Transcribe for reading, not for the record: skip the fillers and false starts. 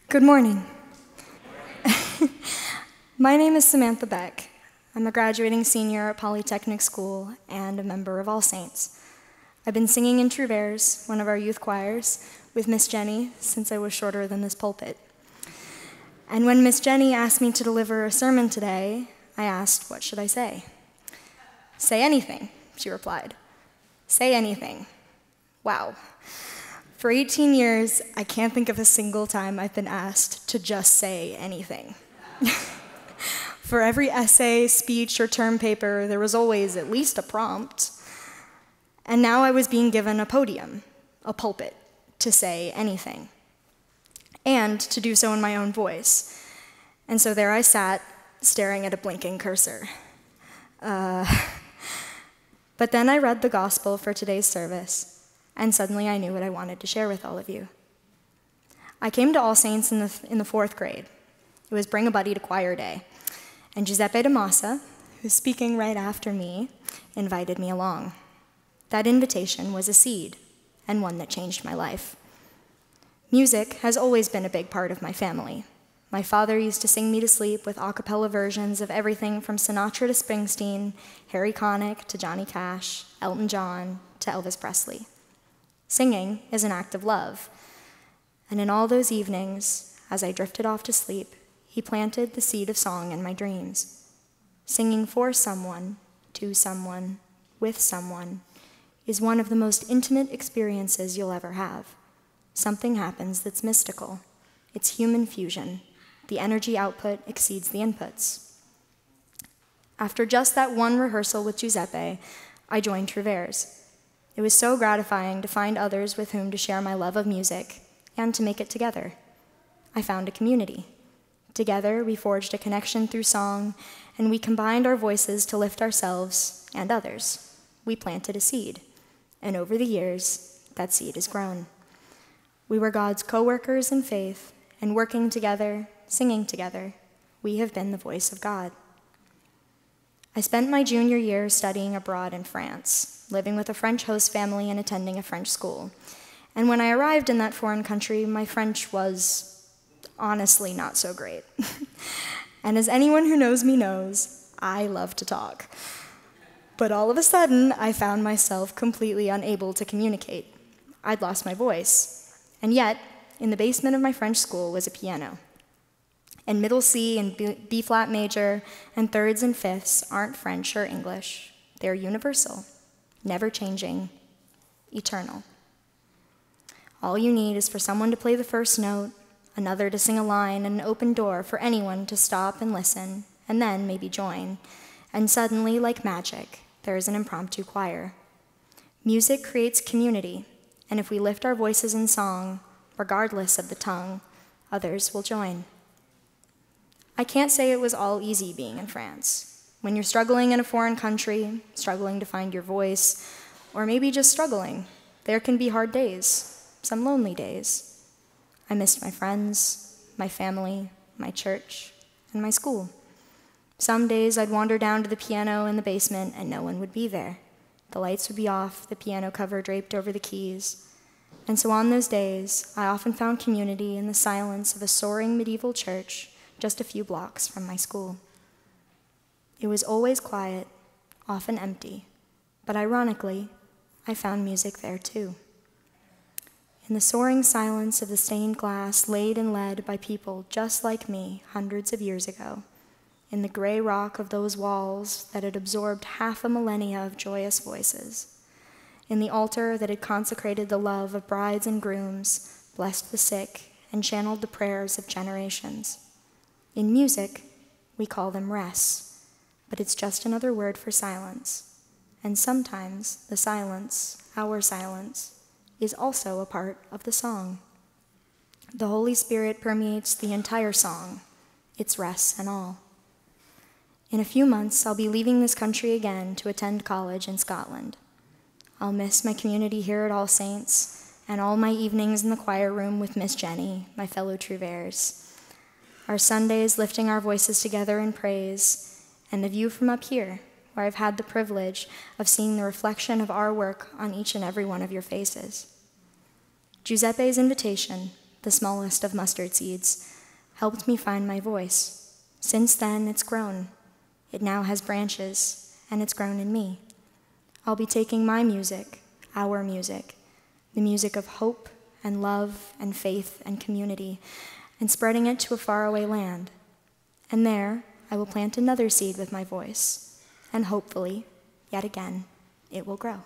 Good morning. My name is Samantha Beck. I'm a graduating senior at Polytechnic School and a member of All Saints. I've been singing in Trouvers, one of our youth choirs, with Miss Jenny since I was shorter than this pulpit. And when Miss Jenny asked me to deliver a sermon today, I asked, what should I say? Say anything, she replied. Say anything. Wow. For 18 years, I can't think of a single time I've been asked to just say anything. For every essay, speech, or term paper, there was always at least a prompt. And now I was being given a podium, a pulpit, to say anything, and to do so in my own voice. And so there I sat, staring at a blinking cursor. But then I read the gospel for today's service, and suddenly I knew what I wanted to share with all of you. I came to All Saints in the fourth grade. It was Bring a Buddy to Choir Day, and Giuseppe De Massa, who's speaking right after me, invited me along. That invitation was a seed, and one that changed my life. Music has always been a big part of my family. My father used to sing me to sleep with a cappella versions of everything from Sinatra to Springsteen, Harry Connick to Johnny Cash, Elton John to Elvis Presley. Singing is an act of love, and in all those evenings, as I drifted off to sleep, he planted the seed of song in my dreams. Singing for someone, to someone, with someone, is one of the most intimate experiences you'll ever have. Something happens that's mystical. It's human fusion. The energy output exceeds the inputs. After just that one rehearsal with Giuseppe, I joined Trouvers. It was so gratifying to find others with whom to share my love of music and to make it together. I found a community. Together, we forged a connection through song, and we combined our voices to lift ourselves and others. We planted a seed, and over the years, that seed has grown. We were God's co-workers in faith, and working together, singing together, we have been the voice of God. I spent my junior year studying abroad in France, living with a French host family and attending a French school. And when I arrived in that foreign country, my French was honestly not so great. And as anyone who knows me knows, I love to talk. But all of a sudden, I found myself completely unable to communicate. I'd lost my voice. And yet, in the basement of my French school was a piano. And middle C and B flat major and thirds and fifths aren't French or English. They're universal, never changing, eternal. All you need is for someone to play the first note, another to sing a line, and an open door for anyone to stop and listen, and then maybe join. And suddenly, like magic, there is an impromptu choir. Music creates community, and if we lift our voices in song, regardless of the tongue, others will join. I can't say it was all easy being in France. When you're struggling in a foreign country, struggling to find your voice, or maybe just struggling, there can be hard days, some lonely days. I missed my friends, my family, my church, and my school. Some days I'd wander down to the piano in the basement and no one would be there. The lights would be off, the piano cover draped over the keys. And so on those days, I often found community in the silence of a soaring medieval church just a few blocks from my school. It was always quiet, often empty, but ironically, I found music there too. In the soaring silence of the stained glass laid and led by people just like me hundreds of years ago, in the gray rock of those walls that had absorbed half a millennia of joyous voices, in the altar that had consecrated the love of brides and grooms, blessed the sick, and channeled the prayers of generations. In music, we call them rests, but it's just another word for silence. And sometimes the silence, our silence, is also a part of the song. The Holy Spirit permeates the entire song, its rests and all. In a few months, I'll be leaving this country again to attend college in Scotland. I'll miss my community here at All Saints and all my evenings in the choir room with Miss Jenny, my fellow Trouvers. Our Sundays lifting our voices together in praise, and the view from up here, where I've had the privilege of seeing the reflection of our work on each and every one of your faces. Giuseppe's invitation, the smallest of mustard seeds, helped me find my voice. Since then, it's grown. It now has branches, and it's grown in me. I'll be taking my music, our music, the music of hope and love and faith and community, and spreading it to a faraway land. And there, I will plant another seed with my voice, and hopefully, yet again, it will grow.